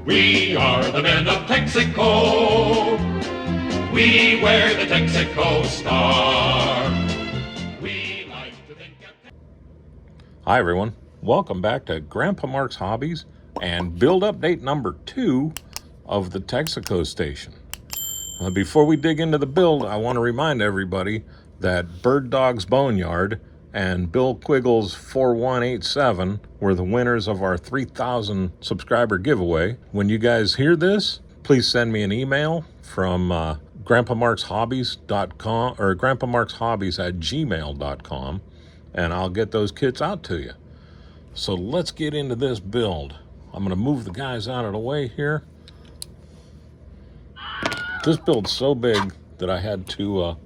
We are the men of Texaco. We wear the Texaco star. We like to think of... Hi everyone, welcome back to Grandpa Mark's Hobbies and build update number 2 of the Texaco Station. Before we dig into the build, I want to remind everybody that Bird Dog's Boneyard and Bill Quiggle's 4187 were the winners of our 3,000 subscriber giveaway. When you guys hear this, please send me an email from grandpamarkshobbies.com or grandpamarkshobbies@gmail.com, and I'll get those kits out to you. So let's get into this build. I'm going to move the guys out of the way here. This build's so big that I had to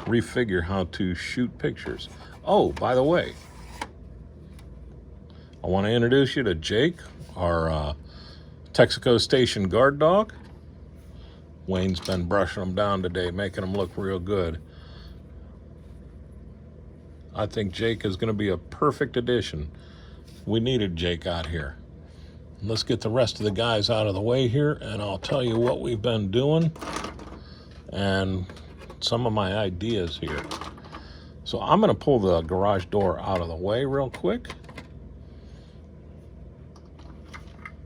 refigure how to shoot pictures. Oh, by the way, I want to introduce you to Jake, our Texaco Station guard dog. Wayne's been brushing him down today, making him look real good. I think Jake is going to be a perfect addition. We needed Jake out here. Let's get the rest of the guys out of the way here, and I'll tell you what we've been doing and some of my ideas here. So I'm going to pull the garage door out of the way real quick,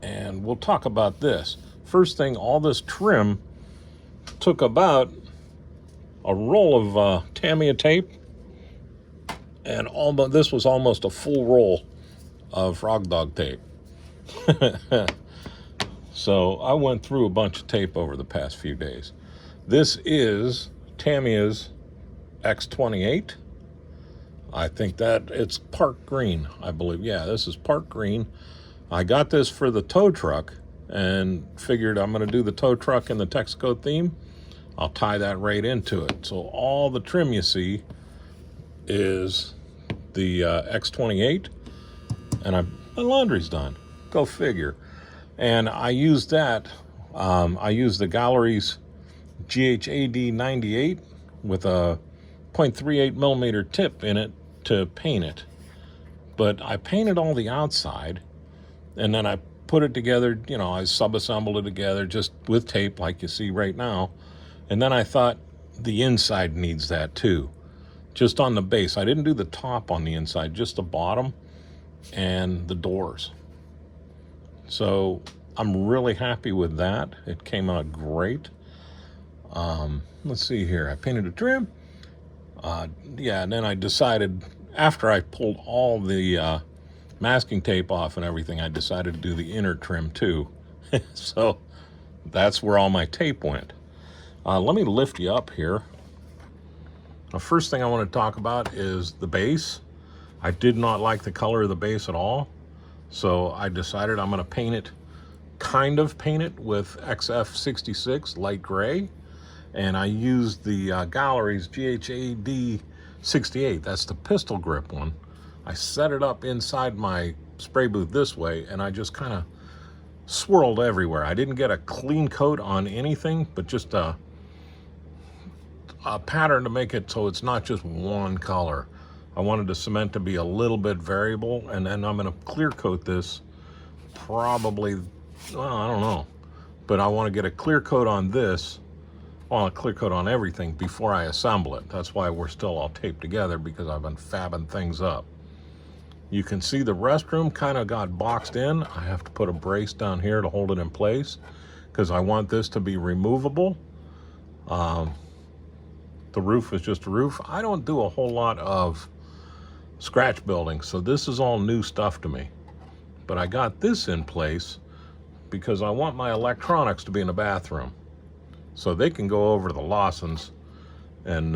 and we'll talk about this. First thing, all this trim took about a roll of Tamiya tape, and this was almost a full roll of Frog Dog tape. So I went through a bunch of tape over the past few days. This is Tamiya's X28. I think that it's Park Green, I believe. Yeah, this is Park Green. I got this for the tow truck and figured I'm going to do the tow truck in the Texaco theme. I'll tie that right into it. So all the trim you see is the X28, and my laundry's done. Go figure. And I used that. I used the Gallery's GHAD 98 with a 0.38 millimeter tip in it to paint it. But I painted all the outside, and then I put it together, I sub-assembled it together just with tape like you see right now. And then I thought the inside needs that too. Just on the base. I didn't do the top on the inside, just the bottom and the doors. So I'm really happy with that. It came out great. Let's see here. I painted a trim. Yeah, and then I decided, after I pulled all the masking tape off and everything, I decided to do the inner trim too. So that's where all my tape went. Let me lift you up here. The first thing I want to talk about is the base. I did not like the color of the base at all. So I decided I'm going to paint it with XF66 light gray. And I used the Gallery's GHAD 68. That's the pistol grip one. I set it up inside my spray booth this way, and I just kind of swirled everywhere. I didn't get a clean coat on anything, but just a pattern to make it so it's not just one color. I wanted the cement to be a little bit variable, and then I'm going to clear coat this probably, well, I don't know, but I want to get a clear coat on this. I want to clear coat on everything before I assemble it. That's why we're still all taped together, because I've been fabbing things up. You can see the restroom kind of got boxed in. I have to put a brace down here to hold it in place because I want this to be removable. The roof is just a roof. I don't do a whole lot of scratch building, so this is all new stuff to me. But I got this in place because I want my electronics to be in the bathroom, so they can go over to the Lawson's and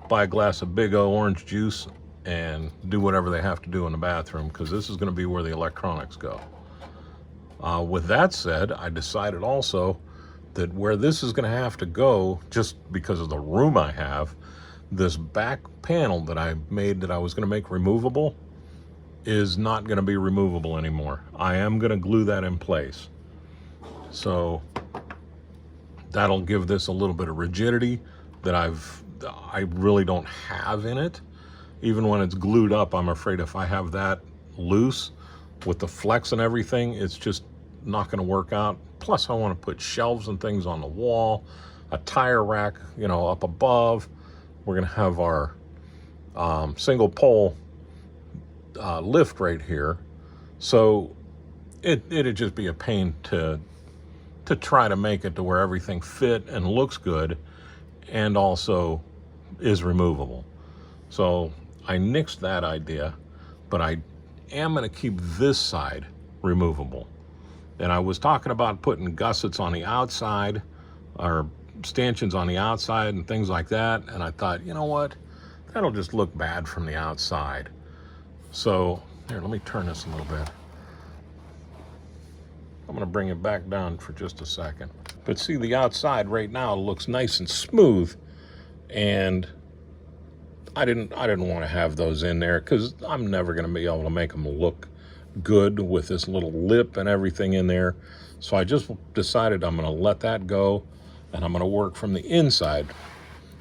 buy a glass of Big O orange juice and do whatever they have to do in the bathroom, because this is going to be where the electronics go. With that said, I decided also that where this is going to have to go, just because of the room I have, this back panel that I made that I was going to make removable is not going to be removable anymore. I am going to glue that in place. So that'll give this a little bit of rigidity that I really don't have in it. Even when it's glued up, I'm afraid if I have that loose with the flex and everything, it's just not going to work out. Plus, I want to put shelves and things on the wall, a tire rack, you know, up above. We're going to have our single pole lift right here. So it'd just be a pain to try to make it to where everything fit and looks good and also is removable. So I nixed that idea, but I am going to keep this side removable. And I was talking about putting gussets on the outside or stanchions on the outside and things like that. And I thought, you know what? That'll just look bad from the outside. So here, let me turn this a little bit. I'm going to bring it back down for just a second. But see, the outside right now looks nice and smooth. And I didn't want to have those in there because I'm never going to be able to make them look good with this little lip and everything in there. So I just decided I'm going to let that go and I'm going to work from the inside,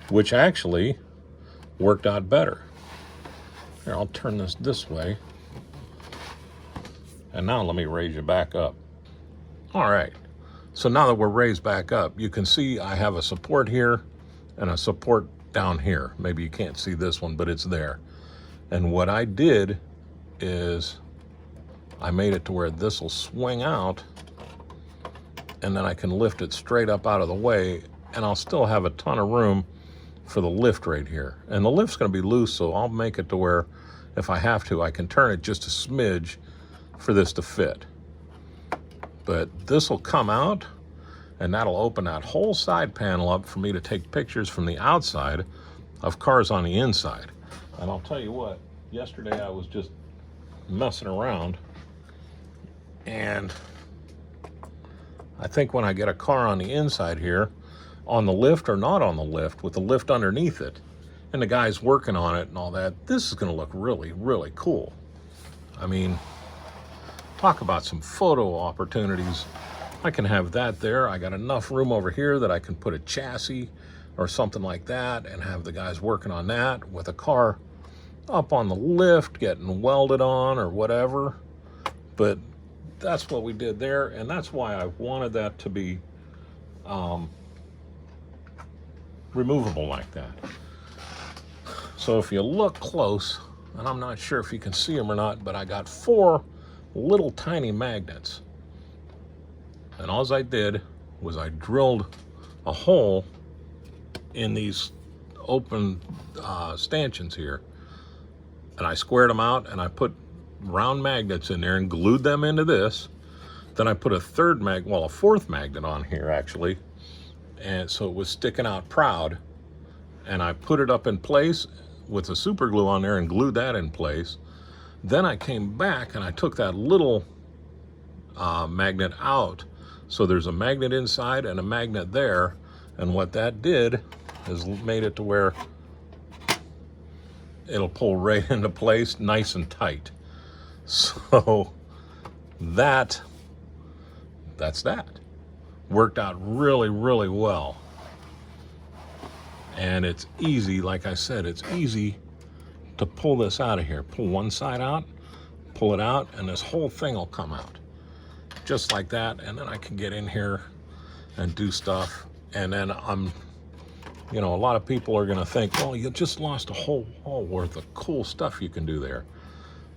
which actually worked out better. Here, I'll turn this way. And now let me raise you back up. All right, so now that we're raised back up, you can see I have a support here and a support down here. Maybe you can't see this one, but it's there. And what I did is I made it to where this will swing out and then I can lift it straight up out of the way and I'll still have a ton of room for the lift right here. And the lift's gonna be loose, so I'll make it to where if I have to, I can turn it just a smidge for this to fit. But this will come out and that'll open that whole side panel up for me to take pictures from the outside of cars on the inside. And I'll tell you what, yesterday I was just messing around and I think when I get a car on the inside here, on the lift or not on the lift, with the lift underneath it, and the guy's working on it and all that, this is gonna look really, really cool. I mean, talk about some photo opportunities. I can have that there. I got enough room over here that I can put a chassis or something like that and have the guys working on that with a car up on the lift getting welded on or whatever. But that's what we did there, and that's why I wanted that to be removable like that. So if you look close, and I'm not sure if you can see them or not, but I got 4 little tiny magnets. And all I did was I drilled a hole in these open stanchions here. And I squared them out and I put round magnets in there and glued them into this. Then I put a fourth magnet on here actually. And so it was sticking out proud. And I put it up in place with the super glue on there and glued that in place. Then I came back and I took that little magnet out. So there's a magnet inside and a magnet there. And what that did is made it to where it'll pull right into place nice and tight. So that's that. Worked out really, really well. And it's easy, like I said, it's easy to pull this out of here. Pull one side out, pull it out, and this whole thing will come out. Just like that, and then I can get in here and do stuff. And then you know, a lot of people are gonna think, well, you just lost a whole wall worth of cool stuff you can do there.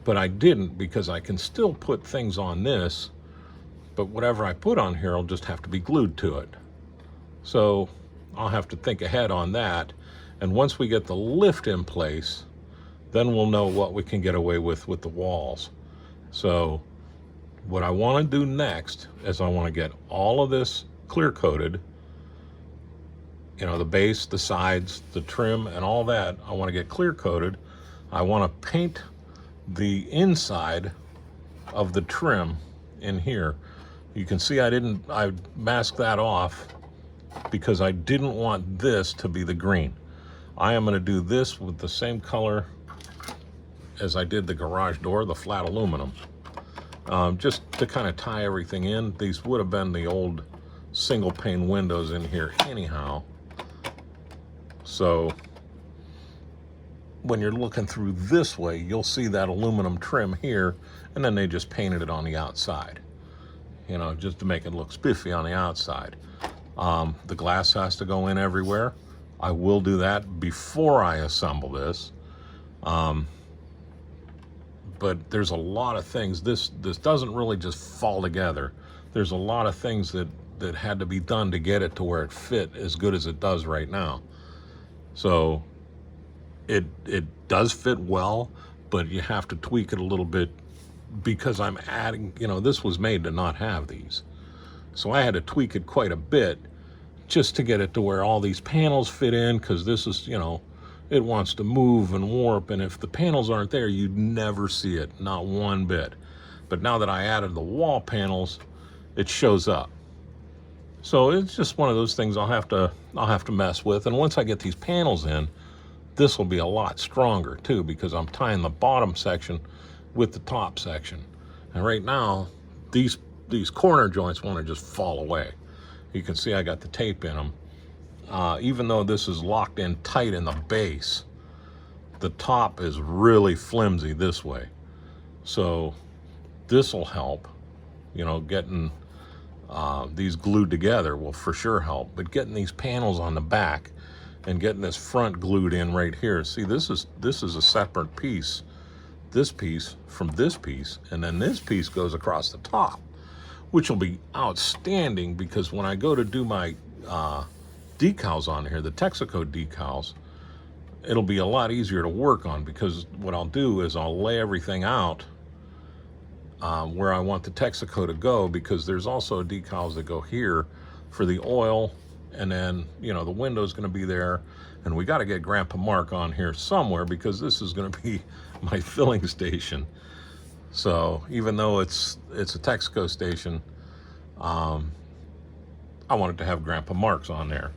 But I didn't, because I can still put things on this, but whatever I put on here will just have to be glued to it. So I'll have to think ahead on that. And once we get the lift in place, then we'll know what we can get away with the walls. So what I want to do next is I want to get all of this clear coated, you know, the base, the sides, the trim, and all that. I want to get clear coated. I want to paint the inside of the trim in here. You can see I masked that off because I didn't want this to be the green. I am going to do this with the same color as I did the garage door, the flat aluminum. Just to kind of tie everything in. These would have been the old single pane windows in here anyhow. So when you're looking through this way, you'll see that aluminum trim here, and then they just painted it on the outside. you know, just to make it look spiffy on the outside. The glass has to go in everywhere. I will do that before I assemble this. But there's a lot of things. This doesn't really just fall together. There's a lot of things that had to be done to get it to where it fit as good as it does right now. So it does fit well, but you have to tweak it a little bit because I'm adding, you know, this was made to not have these. So I had to tweak it quite a bit just to get it to where all these panels fit in, because this is, you know, it wants to move and warp, and if the panels aren't there, you'd never see it, not one bit. But now that I added the wall panels, it shows up. So it's just one of those things I'll have to mess with. And once I get these panels in, this will be a lot stronger too, because I'm tying the bottom section with the top section. And right now, these corner joints want to just fall away. You can see I got the tape in them. Even though this is locked in tight in the base, the top is really flimsy this way. So this will help, you know, getting these glued together will for sure help. But getting these panels on the back and getting this front glued in right here. See, this is a separate piece. This piece from this piece, and then this piece goes across the top, which will be outstanding because when I go to do my decals on here, the Texaco decals, it'll be a lot easier to work on, because what I'll do is I'll lay everything out where I want the Texaco to go, because there's also decals that go here for the oil, and then, you know, the window's going to be there, and we got to get Grandpa Mark on here somewhere, because this is going to be my filling station. So even though it's a Texaco station, I wanted to have Grandpa Mark's on there.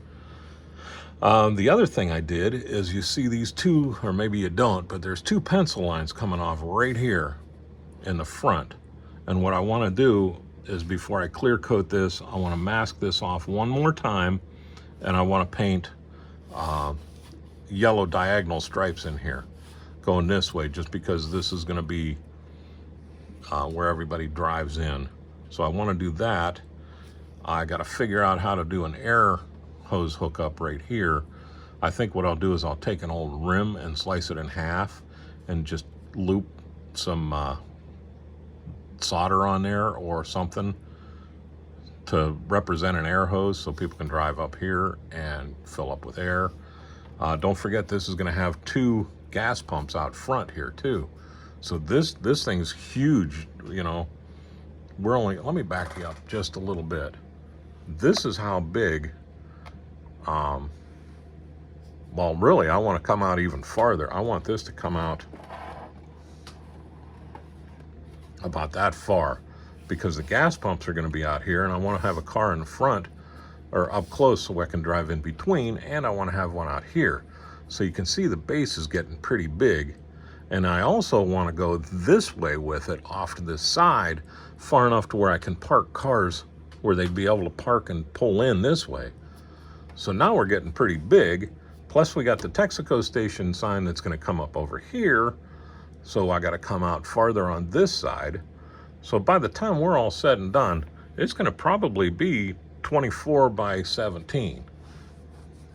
The other thing I did is, you see these two, or maybe you don't, but there's two pencil lines coming off right here in the front. And what I want to do is, before I clear coat this, I want to mask this off one more time, and I want to paint yellow diagonal stripes in here going this way, just because this is going to be where everybody drives in. So I want to do that. I got to figure out how to do an air hose hookup right here. I think what I'll do is I'll take an old rim and slice it in half and just loop some solder on there or something to represent an air hose, so people can drive up here and fill up with air. Don't forget, this is going to have two gas pumps out front here too. So this thing's huge, you know. Let me back you up just a little bit. This is how big, well, really, I want to come out even farther. I want this to come out about that far, because the gas pumps are going to be out here, and I want to have a car in the front or up close so I can drive in between, and I want to have one out here. So you can see the base is getting pretty big. And I also want to go this way with it, off to this side, far enough to where I can park cars where they'd be able to park and pull in this way. So now we're getting pretty big. Plus we got the Texaco Station sign that's going to come up over here. So I got to come out farther on this side. So by the time we're all said and done, it's going to probably be 24 by 17.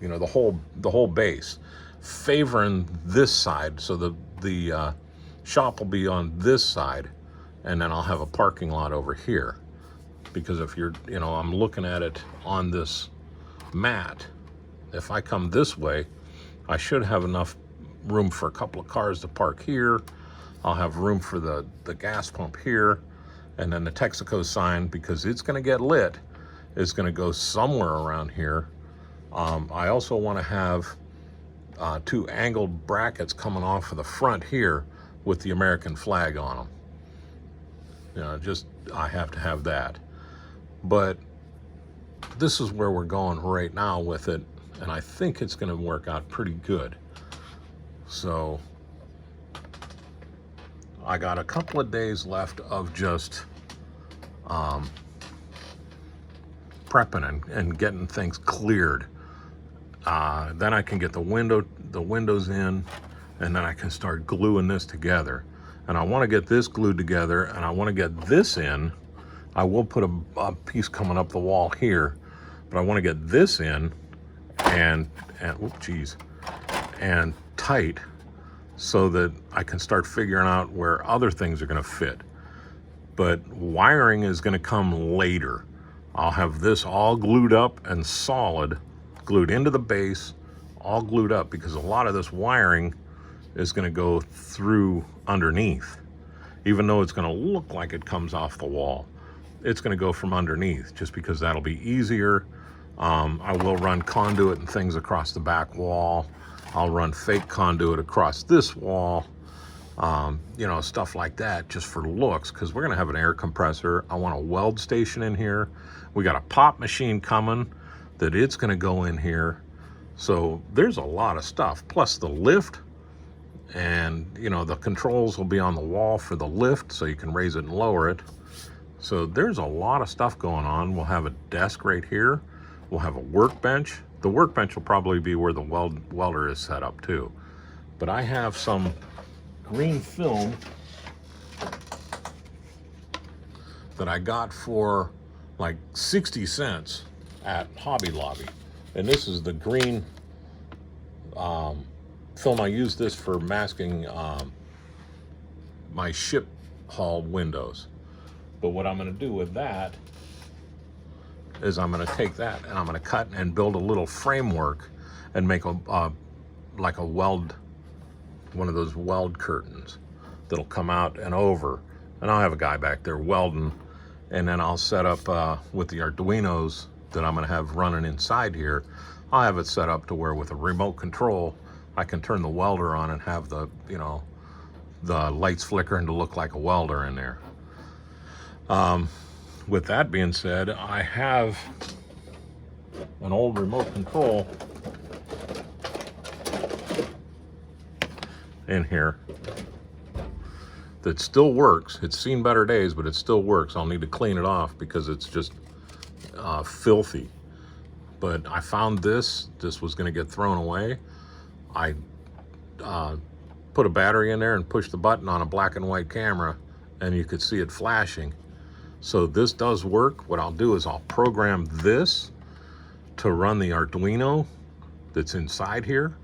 You know, the whole base, favoring this side. So the shop will be on this side, and then I'll have a parking lot over here. Because if you're, you know, I'm looking at it on this mat, if I come this way, I should have enough room for a couple of cars to park here. I'll have room for the gas pump here, and then the Texaco sign, because it's going to get lit, is going to go somewhere around here. I also want to have two angled brackets coming off of the front here with the American flag on them. You know, just, I have to have that. But this is where we're going right now with it, and I think it's going to work out pretty good. So I got a couple of days left of just prepping and getting things cleared. Then I can get the windows in, and then I can start gluing this together. And I want to get this glued together, and I want to get this in I will put a piece coming up the wall here, but I want to get this in and geez, and tight so that I can start figuring out where other things are going to fit. But wiring is going to come later. I'll have this all glued up and solid, glued into the base, all glued up, because a lot of this wiring is going to go through underneath. Even though it's going to look like it comes off the wall, it's going to go from underneath, just because that'll be easier. I will run conduit and things across the back wall. I'll run fake conduit across this wall. You know, stuff like that, just for looks, because we're going to have an air compressor. I want a weld station in here. We got a pop machine coming that it's going to go in here. So there's a lot of stuff, plus the lift. And, you know, the controls will be on the wall for the lift, so you can raise it and lower it. So there's a lot of stuff going on. We'll have a desk right here. We'll have a workbench. The workbench will probably be where the welder is set up too. But I have some green film that I got for like 60 cents at Hobby Lobby. And this is the green film. I use this for masking my ship haul windows. But what I'm going to do with that is I'm going to take that and I'm going to cut and build a little framework and make a like a weld, one of those weld curtains that'll come out and over. And I'll have a guy back there welding, and then I'll set up with the Arduinos that I'm going to have running inside here. I'll have it set up to where with a remote control I can turn the welder on and have the, you know, the lights flickering to look like a welder in there. With that being said, I have an old remote control in here that still works. It's seen better days, but it still works. I'll need to clean it off because it's just filthy. But I found this was going to get thrown away. I put a battery in there and pushed the button on a black and white camera, and you could see it flashing. So this does work. What I'll do is I'll program this to run the Arduino that's inside here.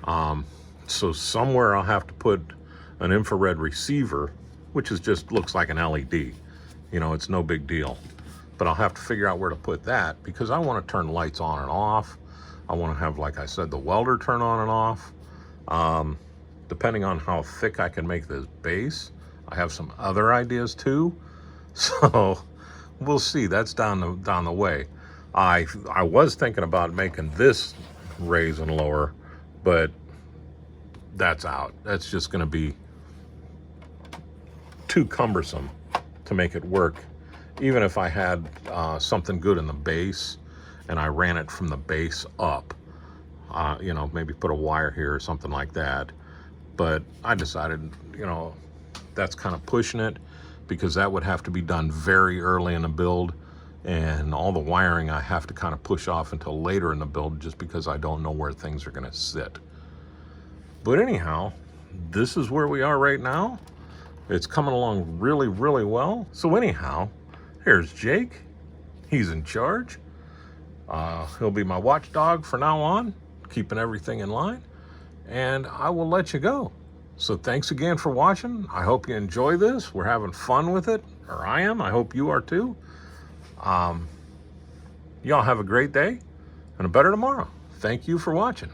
So somewhere I'll have to put an infrared receiver, which is just looks like an LED. You know, it's no big deal. But I'll have to figure out where to put that, because I want to turn lights on and off. I want to have, like I said, the welder turn on and off. Depending on how thick I can make this base, I have some other ideas too. So we'll see. That's down the way. I was thinking about making this raise and lower, but that's out. That's just going to be too cumbersome to make it work. Even if I had something good in the base and I ran it from the base up, you know, maybe put a wire here or something like that. But I decided, you know, that's kind of pushing it, because that would have to be done very early in the build, and all the wiring I have to kind of push off until later in the build, just because I don't know where things are going to sit. But anyhow, this is where we are right now. It's coming along really, really well. So anyhow, here's Jake. He's in charge. He'll be my watchdog from now on, keeping everything in line, and I will let you go. So thanks again for watching. I hope you enjoy this. We're having fun with it, or I am. I hope you are too. Y'all have a great day and a better tomorrow. Thank you for watching.